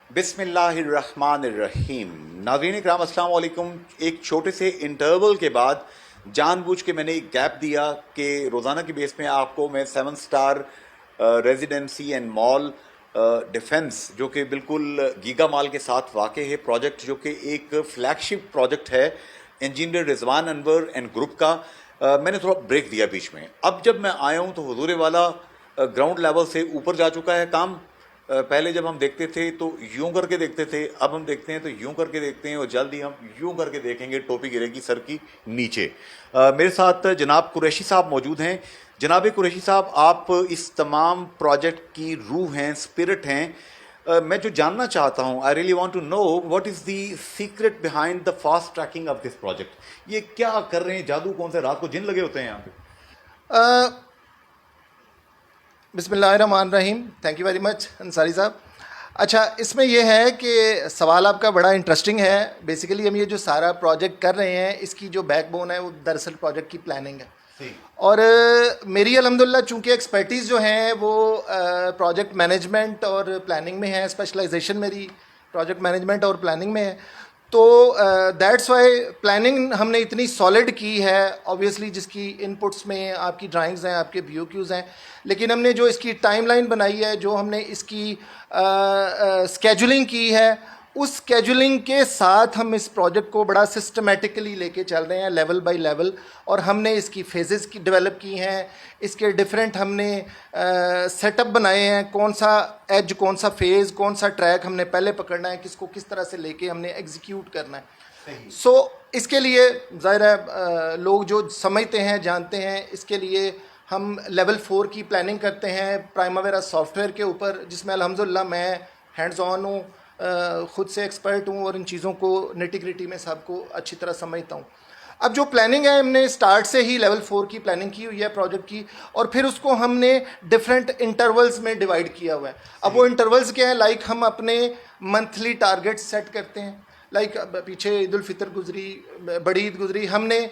बिस्मिल्लाहिर्रहमानिर्रहीम। नाज़रीन इकराम अस्सलाम वालेकुम। एक छोटे से इंटरवल के बाद जानबूझ के मैंने एक गैप दिया कि रोज़ाना की बेस में आपको मैं 7 star residency and mall defence जो कि बिल्कुल गीगा मॉल के साथ वाक़ है प्रोजेक्ट, जो कि एक फ्लैगशिप प्रोजेक्ट है engineer Rizwan Anwar and group का। मैंने थोड़ा ब्रेक दिया बीच में। अब जब मैं आया हूँ तो हुजूर वाला ग्राउंड लेवल से ऊपर जा चुका है काम। पहले जब हम देखते थे तो यूं करके देखते थे, अब हम देखते हैं तो यूं करके देखते हैं, और जल्द ही हम यूं करके देखेंगे, टोपी गिरेगी सर की नीचे। मेरे साथ जनाब कुरैशी साहब मौजूद हैं। जनाब कुरैशी साहब, आप इस तमाम प्रोजेक्ट की रूह हैं, स्पिरिट हैं। मैं जो जानना चाहता हूँ, I really want to know what is the secret behind the fast tracking of this project. ये क्या कर रहे हैं, जादू कौन सा, रात को जिन लगे होते हैं यहाँ पे? बिस्मिल्लाहिर्रहमानिर्रहीम। Thank you very much Ansari साहब। अच्छा, इसमें यह है कि सवाल आपका बड़ा इंटरेस्टिंग है। बेसिकली हम ये जो सारा प्रोजेक्ट कर रहे हैं, इसकी जो बैकबोन है वो दरअसल प्रोजेक्ट की प्लानिंग है। और मेरी अल्हम्दुलिल्लाह चूँकि एक्सपर्टीज़ जो हैं वो प्रोजेक्ट मैनेजमेंट और प्लानिंग में है, स्पेशलाइजेशन मेरी प्रोजेक्ट मैनेजमेंट और प्लानिंग में है, तो दैट्स वाई प्लानिंग हमने इतनी सॉलिड की है। ऑब्वियसली जिसकी इनपुट्स में आपकी ड्राइंग्स हैं, आपके BOQs हैं, लेकिन हमने जो इसकी टाइमलाइन बनाई है, जो हमने इसकी स्केजुलिंग की है, उस स्केजुलिंग के साथ हम इस प्रोजेक्ट को बड़ा सिस्टमेटिकली लेके चल रहे हैं, लेवल बाय लेवल। और हमने इसकी फेजेस की डेवलप की हैं, इसके डिफरेंट हमने सेटअप बनाए हैं, कौन सा एज, कौन सा फेज़, कौन सा ट्रैक हमने पहले पकड़ना है, किसको किस तरह से लेके हमने एग्जीक्यूट करना है। सो इसके लिए ज़ाहिर है लोग जो समझते हैं, जानते हैं, इसके लिए हम लेवल 4 की प्लानिंग करते हैं प्राइमावेरा सॉफ्टवेयर के ऊपर, जिसमें अल्हम्दुलिल्लाह मैं हैंड्स ऑन हूँ, ख़ुद से एक्सपर्ट हूँ और इन चीज़ों को निटी-ग्रिटी में सबको अच्छी तरह समझता हूँ। अब जो प्लानिंग है, हमने स्टार्ट से ही लेवल 4 की प्लानिंग की हुई है प्रोजेक्ट की, और फिर उसको हमने डिफरेंट इंटरवल्स में डिवाइड किया हुआ है। अब वो इंटरवल्स क्या है, लाइक हम अपने मंथली टारगेट सेट करते हैं। लाइक पीछे ईद उल फितर गुजरी, बड़ी ईद गुजरी, हमने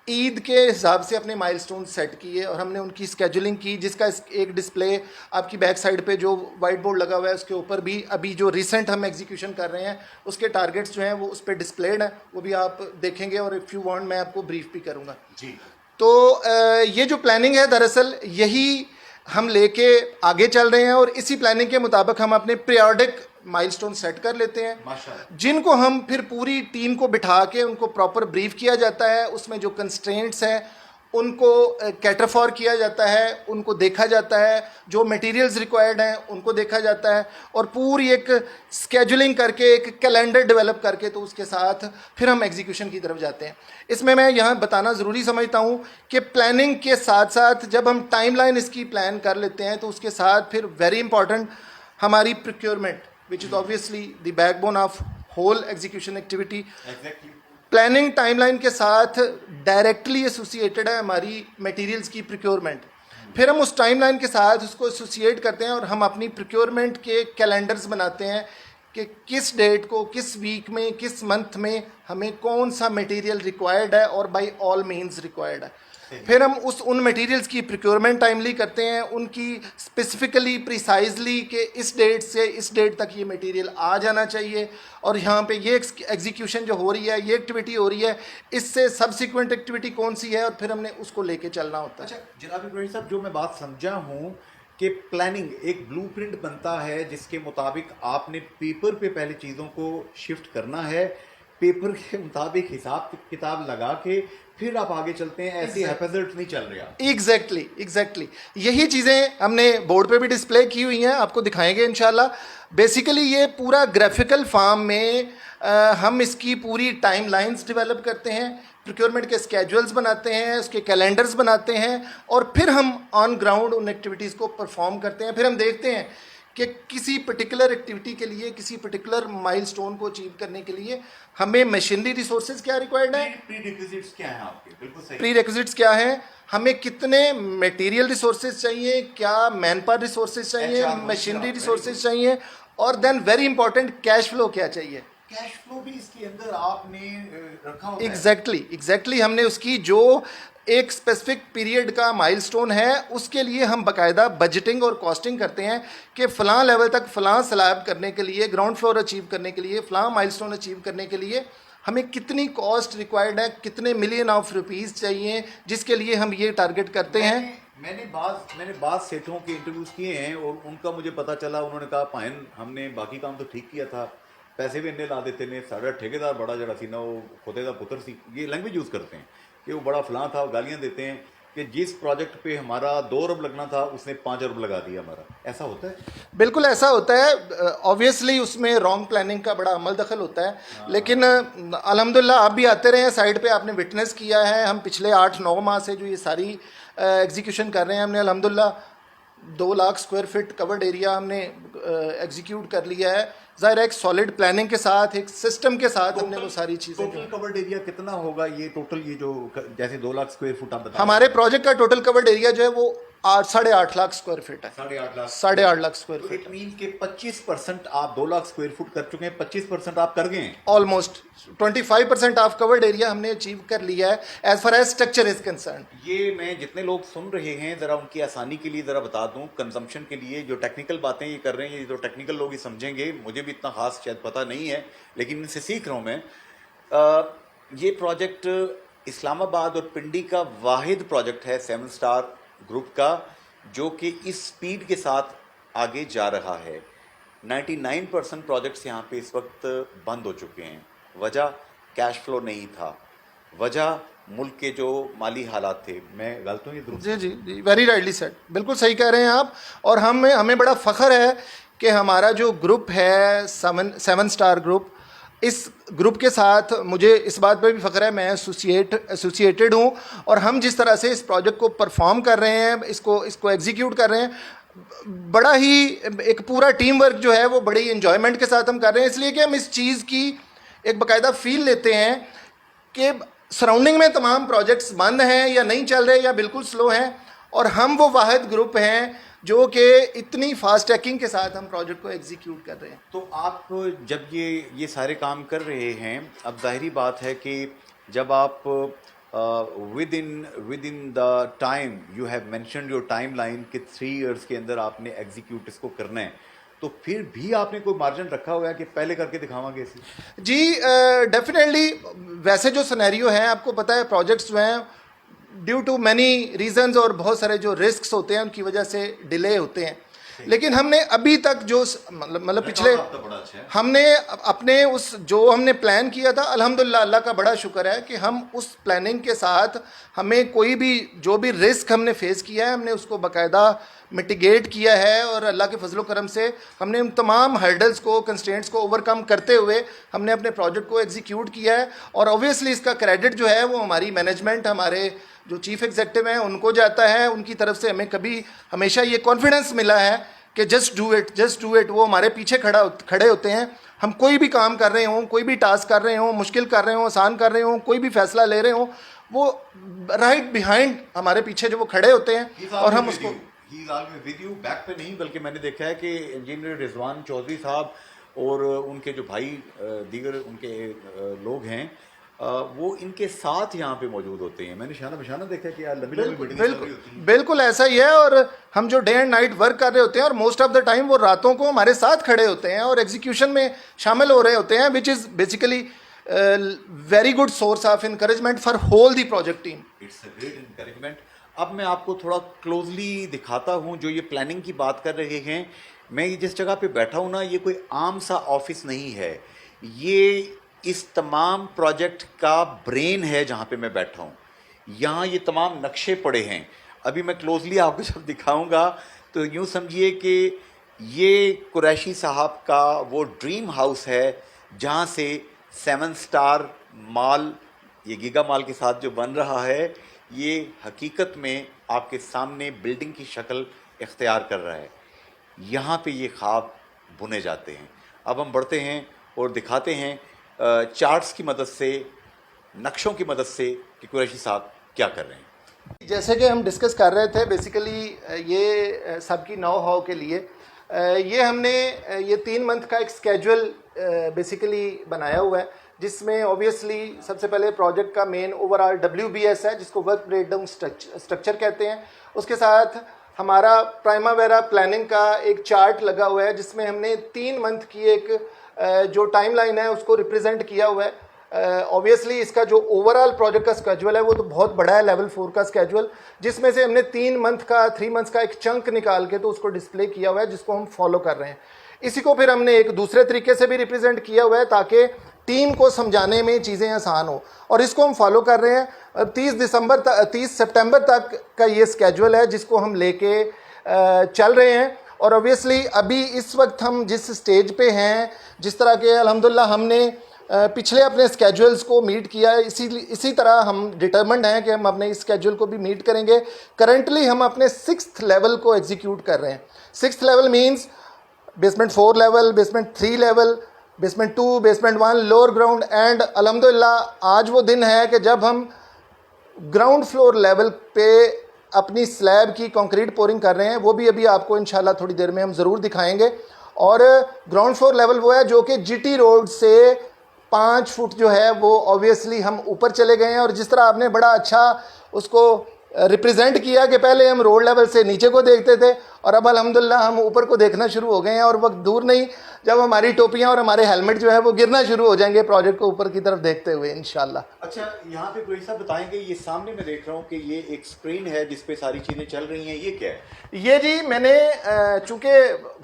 ईद के हिसाब से अपने माइलस्टोन सेट किए और हमने उनकी स्केजुलिंग की, जिसका एक डिस्प्ले आपकी बैक साइड पे जो वाइट बोर्ड लगा हुआ है उसके ऊपर भी अभी जो रिसेंट हम एग्जीक्यूशन कर रहे हैं उसके टारगेट्स जो हैं वो उस पर डिस्प्लेड हैं, वो भी आप देखेंगे, और इफ़ यू वांट मैं आपको ब्रीफ भी करूँगा जी। तो ये जो प्लानिंग है, दरअसल यही हम लेके आगे चल रहे हैं, और इसी प्लानिंग के मुताबिक हम अपने पीरियोडिक माइलस्टोन सेट कर लेते हैं, जिनको हम फिर पूरी टीम को बिठा के उनको प्रॉपर ब्रीफ किया जाता है। उसमें जो कंस्ट्रेंट्स हैं उनको कैटर फॉर किया जाता है, उनको देखा जाता है, जो मटेरियल्स रिक्वायर्ड हैं उनको देखा जाता है, और पूरी एक स्केजुलिंग करके एक कैलेंडर डेवलप करके तो उसके साथ फिर हम एग्जीक्यूशन की तरफ जाते हैं। इसमें मैं यहाँ बताना ज़रूरी समझता हूँ कि प्लानिंग के साथ साथ जब हम टाइमलाइन इसकी प्लान कर लेते हैं तो उसके साथ फिर वेरी इंपॉर्टेंट हमारी procurement, which is obviously the backbone of whole execution activity. Exactly. Planning timeline के साथ डायरेक्टली एसोसिएटेड है हमारी मटेरियल्स की प्रोक्योरमेंट। फिर हम उस टाइमलाइन के साथ उसको एसोसिएट करते हैं और हम अपनी प्रोक्योरमेंट के कैलेंडर्स बनाते हैं कि किस डेट को, किस वीक में, किस मंथ में हमें कौन सा मटेरियल रिक्वायर्ड है और बाय ऑल मीन्स रिक्वायर्ड है। फिर हम उन मटेरियल्स की प्रोक्योरमेंट टाइमली करते हैं, उनकी स्पेसिफिकली प्रिसाइजली कि इस डेट से इस डेट तक ये मटेरियल आ जाना चाहिए, और यहाँ पे ये एग्जीक्यूशन जो हो रही है, ये एक्टिविटी हो रही है, इससे सब्सिक्वेंट एक्टिविटी कौन सी है, और फिर हमने उसको लेके चलना होता है। अच्छा जनाब इब्राहिम साहब, जो मैं बात समझा हूँ कि प्लानिंग एक ब्लूप्रिंट बनता है जिसके मुताबिक आपने पेपर पे पहले चीज़ों को शिफ्ट करना है, पेपर के मुताबिक हिसाब किताब लगा के फिर आप आगे चलते हैं, ऐसी हैपेजर्ट नहीं चल रहा। एग्जैक्टली यही चीज़ें हमने बोर्ड पे भी डिस्प्ले की हुई हैं, आपको दिखाएंगे इंशाल्लाह। बेसिकली ये पूरा ग्राफिकल फॉर्म में हम इसकी पूरी टाइमलाइंस डेवलप करते हैं, प्रोक्योरमेंट के स्केजुअल्स बनाते हैं, उसके कैलेंडर्स बनाते हैं, और फिर हम ऑन ग्राउंड उन एक्टिविटीज़ को परफॉर्म करते हैं। फिर हम देखते हैं कि किसी पर्टिकुलर एक्टिविटी के लिए, किसी पर्टिकुलर माइलस्टोन को अचीव करने के लिए हमें मशीनरी रिसोर्सेज क्या रिक्वायर्ड है, प्रीरिक्विजिट्स क्या हैं आपके, बिल्कुल सही, प्रीरिक्विजिट्स क्या है, हमें कितने मटेरियल रिसोर्सेज चाहिए, क्या मैन पावर रिसोर्सेज चाहिए, मशीनरी रिसोर्सेज चाहिए, और then very important cash flow क्या चाहिए। कैश फ्लो भी इसके अंदर आपने रखा होता है। एग्जैक्टली हमने उसकी जो एक स्पेसिफिक पीरियड का माइलस्टोन है, उसके लिए हम बाकायदा बजटिंग और कॉस्टिंग करते हैं कि फ़लाँ लेवल तक फ़लाँ स्लैब करने के लिए, ग्राउंड फ्लोर अचीव करने के लिए, फ़लाँ माइलस्टोन अचीव करने के लिए हमें कितनी कॉस्ट रिक्वायर्ड है, कितने मिलियन ऑफ रुपीज़ चाहिए, जिसके लिए हम ये टारगेट करते हैं। मैंने बाद सेठों के इंटरव्यूज़ किए हैं और उनका मुझे पता चला, उन्होंने कहा पायन हमने बाकी काम तो ठीक किया था, पैसे भी इन्ने ला देते ने, साढ़ा ठेकेदार बड़ा जरा सी ना वो खुदे का पुत्र सी, ये लैंग्वेज यूज़ करते हैं कि वो बड़ा फलां था, गालियाँ देते हैं कि जिस प्रोजेक्ट पे हमारा 2 अरब लगना था उसने 5 अरब लगा दिया हमारा। ऐसा होता है? बिल्कुल ऐसा होता है। ऑब्वियसली उसमें रॉन्ग प्लानिंग का बड़ा अमल दखल होता है, लेकिन अल्हम्दुलिल्लाह आप भी आते रहे हैं साइड पे, आपने विटनेस किया है। हम पिछले 8-9 माह से जो ये सारी एग्जीक्यूशन कर रहे हैं, हमने अल्हम्दुलिल्लाह 2 lakh square feet covered area हमने एग्जीक्यूट कर लिया है। ज़ाहिर है एक सॉलिड प्लानिंग के साथ, एक सिस्टम के साथ हमने वो सारी चीज़ें। टोटल कवर्ड एरिया कितना होगा ये टोटल, ये जो जैसे 2 लाख स्क्वायर फुट आप बता हमारे प्रोजेक्ट का टोटल कवर्ड एरिया जो है वो 8-8.5 लाख स्क्वायर फीट है। 8.5 लाख 8.5 लाख स्क्वायर तो फीट इट मीन के 25% आप 2 लाख स्क्वायर फुट कर चुके हैं, 25% आप कर गए हैं। ऑलमोस्ट 25% ऑफ कवर्ड एरिया हमने अचीव कर लिया है as far as structure is concern. ये मैं जितने लोग सुन रहे हैं ज़रा उनकी आसानी के लिए ज़रा बता दूं, कंजम्पशन के लिए जो टेक्निकल बातें ये कर रहे हैं, ये जो टेक्निकल लोग ही समझेंगे, मुझे भी इतना खास शायद पता नहीं है लेकिन इनसे सीख रहा हूँ मैं। ये प्रोजेक्ट इस्लामाबाद और पिंडी का वाहिद प्रोजेक्ट है 7 स्टार ग्रुप का जो कि इस स्पीड के साथ आगे जा रहा है। 99% प्रोजेक्ट्स यहाँ पे इस वक्त बंद हो चुके हैं। वजह कैश फ्लो नहीं था, वजह मुल्क के जो माली हालात थे। मैं गलत हूँ ये दुरुस्त? जी जी जी, वेरी राइटली सेड, बिल्कुल सही कह रहे हैं आप। और हमें बड़ा फ़ख्र है कि हमारा जो ग्रुप है 7 स्टार ग्रुप, इस ग्रुप के साथ मुझे इस बात पर भी फ़ख्र है, मैं एसोसिएटेड हूँ। और हम जिस तरह से इस प्रोजेक्ट को परफॉर्म कर रहे हैं, इसको एग्जीक्यूट कर रहे हैं, बड़ा ही एक पूरा टीम वर्क जो है वो बड़ी इन्जॉयमेंट के साथ हम कर रहे हैं। इसलिए कि हम इस चीज़ की एक बाकायदा फील लेते हैं कि सराउंडिंग में तमाम प्रोजेक्ट्स बंद हैं या नहीं चल रहे या बिल्कुल स्लो हैं, और हम वो वाहिद ग्रुप हैं जो कि इतनी फास्ट ट्रैकिंग के साथ हम प्रोजेक्ट को एग्जीक्यूट कर रहे हैं। तो आप जब ये सारे काम कर रहे हैं, अब जाहिरी बात है कि जब आप with in the time you have mentioned your time line कि 3 इयर्स के अंदर आपने एग्जीक्यूट इसको करना है, तो फिर भी आपने कोई मार्जिन रखा हुआ है कि पहले करके दिखावांगे इसे? जी डेफिनेटली। वैसे जो सिनेरियो है, आपको पता है प्रोजेक्ट्स जो हैं ड्यू टू मैनी रीजंस और बहुत सारे जो रिस्क्स होते हैं उनकी वजह से डिले होते हैं। लेकिन हमने अभी तक जो मतलब पिछले हमने अपने उस जो हमने प्लान किया था, अल्हम्दुलिल्लाह अल्लाह का बड़ा शुक्र है कि हम उस प्लानिंग के साथ हमें कोई भी जो भी रिस्क हमने फेस किया है हमने उसको बाकायदा मिटिगेट किया है। और अल्लाह के फजलो करम से हमने उन तमाम हर्डल्स को, कंस्ट्रेंट्स को ओवरकम करते हुए हमने अपने प्रोजेक्ट को एग्जीक्यूट किया है। और ऑब्वियसली इसका क्रेडिट जो है वो हमारी मैनेजमेंट, हमारे जो चीफ एग्जेक्टिव हैं उनको जाता है। उनकी तरफ से हमें कभी हमेशा ये कॉन्फिडेंस मिला है कि जस्ट डू इट। वो हमारे पीछे खड़े होते हैं। हम कोई भी काम कर रहे हों, कोई भी टास्क कर रहे हों, मुश्किल कर रहे हों, आसान कर रहे हों, कोई भी फैसला ले रहे हों, वो राइट बिहाइंड हमारे पीछे जो वो खड़े होते हैं और हम उसको विद यू बैक पे नहीं, बल्कि मैंने देखा है कि इंजीनियर रिजवान चौधरी साहब और उनके जो भाई दीगर उनके लोग हैं वो इनके साथ यहाँ पे मौजूद होते हैं। मैंने शाना बशाना देखा कि यार लंबी मीटिंग बिल्कुल ऐसा ही है। और हम जो डे एंड नाइट वर्क कर रहे होते हैं और मोस्ट ऑफ द टाइम वो रातों को हमारे साथ खड़े होते हैं और एग्जीक्यूशन में शामिल हो रहे होते हैं, which is basically very good source of encouragement for whole the project team. It's a great encouragement. अब मैं आपको थोड़ा क्लोजली दिखाता हूँ जो ये प्लानिंग की बात कर रहे हैं। मैं जिस जगह पे बैठा हूँ ना, ये कोई आम सा ऑफिस नहीं है, ये इस तमाम प्रोजेक्ट का ब्रेन है जहाँ पे मैं बैठा हूँ। यहाँ ये तमाम नक्शे पड़े हैं। अभी मैं क्लोजली आपको जब दिखाऊंगा तो यूँ समझिए कि ये कुरैशी साहब का वो ड्रीम हाउस है जहाँ से 7 स्टार मॉल, ये गीगा मॉल के साथ जो बन रहा है, ये हकीकत में आपके सामने बिल्डिंग की शक्ल इख्तियार कर रहा है। यहाँ पे ये ख्वाब बुने जाते हैं। अब हम बढ़ते हैं और दिखाते हैं चार्ट्स की मदद से, नक्शों की मदद से कि कुरैशी साहब क्या कर रहे हैं। जैसे कि हम डिस्कस कर रहे थे, बेसिकली ये सबकी नो हाउ के लिए ये हमने ये 3 मंथ का एक स्केड्यूल बेसिकली बनाया हुआ है, जिसमें ऑब्वियसली सबसे पहले प्रोजेक्ट का मेन ओवरऑल WBS है, जिसको वर्क ब्रेकडाउन स्ट्रक्चर कहते हैं। उसके साथ हमारा प्राइमावेरा प्लानिंग का एक चार्ट लगा हुआ है, जिसमें हमने 3 मंथ की एक जो टाइमलाइन है उसको रिप्रेजेंट किया हुआ है। ऑब्वियसली इसका जो ओवरऑल प्रोजेक्ट का स्केड्यूल है वो तो बहुत बड़ा है, लेवल 4 का स्केड्यूल, जिसमें से हमने 3 मंथ्स का एक चंक निकाल के तो उसको डिस्प्ले किया हुआ है, जिसको हम फॉलो कर रहे हैं। इसी को फिर हमने एक दूसरे तरीके से भी रिप्रेजेंट किया हुआ है ताकि टीम को समझाने में चीज़ें आसान हो, और इसको हम फॉलो कर रहे हैं। 30 सितंबर तक का ये स्केड्यूल है जिसको हम लेके चल रहे हैं। और ऑब्वियसली अभी इस वक्त हम जिस स्टेज पे हैं, जिस तरह के अल्हम्दुलिल्लाह हमने पिछले अपने स्केड्यूल्स को मीट किया है, इसी तरह हम डिटर्मिन्ड हैं कि हम अपने इस स्केड्यूल को भी मीट करेंगे। करंटली हम अपने 6th लेवल को एग्जीक्यूट कर रहे हैं। 6th level means basement 4 level, basement 3 level, basement 2, basement 1, lower ground, and अल्हम्दुलिल्लाह आज वो दिन है कि जब हम ग्राउंड फ्लोर लेवल पे अपनी स्लैब की कंक्रीट पोरिंग कर रहे हैं। वो भी अभी आपको इंशाल्लाह थोड़ी देर में हम ज़रूर दिखाएंगे। और ग्राउंड फ्लोर लेवल वो है जो कि GT रोड से 5 फुट जो है वो ऑब्वियसली हम ऊपर चले गए हैं। और जिस तरह आपने बड़ा अच्छा उसको रिप्रेजेंट किया कि पहले हम रोड लेवल से नीचे को देखते थे और अब अल्हम्दुलिल्लाह हम ऊपर को देखना शुरू हो गए हैं, और वक्त दूर नहीं जब हमारी टोपियां और हमारे हेलमेट जो है वो गिरना शुरू हो जाएंगे प्रोजेक्ट को ऊपर की तरफ देखते हुए इंशाल्लाह। अच्छा, यहाँ पे कोई साहब बताएंगे, ये सामने मैं देख रहा हूँ कि ये एक स्क्रीन है जिस पे सारी चीज़ें चल रही हैं, ये क्या है? ये जी मैंने चूँकि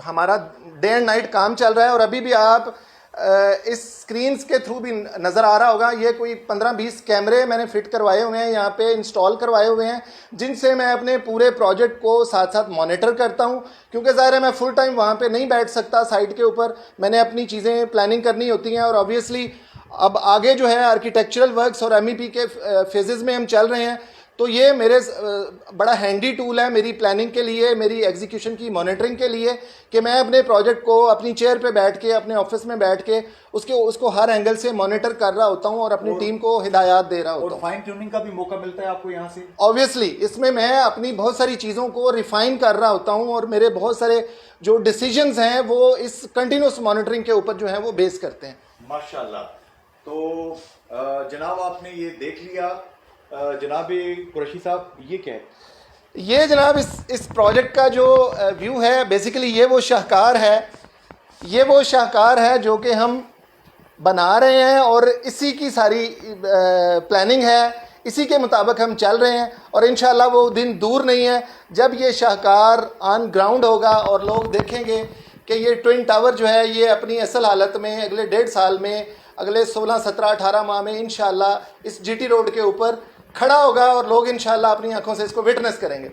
हमारा डे एंड नाइट काम चल रहा है और अभी भी आप इस स्क्रीन्स के थ्रू भी नज़र आ रहा होगा, ये कोई 15-20 कैमरे मैंने फिट करवाए हुए हैं, यहाँ पे इंस्टॉल करवाए हुए हैं, जिनसे मैं अपने पूरे प्रोजेक्ट को साथ साथ मॉनिटर करता हूँ। क्योंकि ज़ाहिर है मैं फुल टाइम वहाँ पे नहीं बैठ सकता साइट के ऊपर, मैंने अपनी चीज़ें प्लानिंग करनी होती हैं। और ऑब्वियसली अब आगे जो है आर्किटेक्चरल वर्क्स और MEP के फेजेस में हम चल रहे हैं, तो ये मेरे बड़ा हैंडी टूल है मेरी प्लानिंग के लिए, मेरी एग्जीक्यूशन की मॉनिटरिंग के लिए, कि मैं अपने प्रोजेक्ट को अपनी चेयर पे बैठ के, अपने ऑफिस में बैठ के उसको हर एंगल से मॉनिटर कर रहा होता हूँ और अपनी टीम को हिदायत दे रहा होता हूँ। फाइन ट्यूनिंग का भी मौका मिलता है आपको यहाँ से? ऑब्वियसली इसमें मैं अपनी बहुत सारी चीज़ों को रिफाइन कर रहा होता हूँ, और मेरे बहुत सारे जो डिसीजंस हैं वो इस कंटिन्यूस मॉनिटरिंग के ऊपर जो है वो बेस करते हैं। माशाल्लाह। तो जनाब आपने ये देख लिया। जनाब कुरैशी साहब, ये क्या है? ये जनाब इस प्रोजेक्ट का जो व्यू है, बेसिकली ये वो शाहकार है जो कि हम बना रहे हैं, और इसी की सारी प्लानिंग है, इसी के मुताबिक हम चल रहे हैं। और इंशाल्लाह वो दिन दूर नहीं है जब ये शाहकार ऑन ग्राउंड होगा और लोग देखेंगे कि ये ट्विन टावर जो है ये अपनी असल हालत में अगले 1.5 साल में, अगले 16, 17, 18 माह में इंशाल्लाह इस GT रोड के ऊपर खड़ा होगा, और लोग इंशाल्लाह अपनी आंखों से इसको विटनेस करेंगे।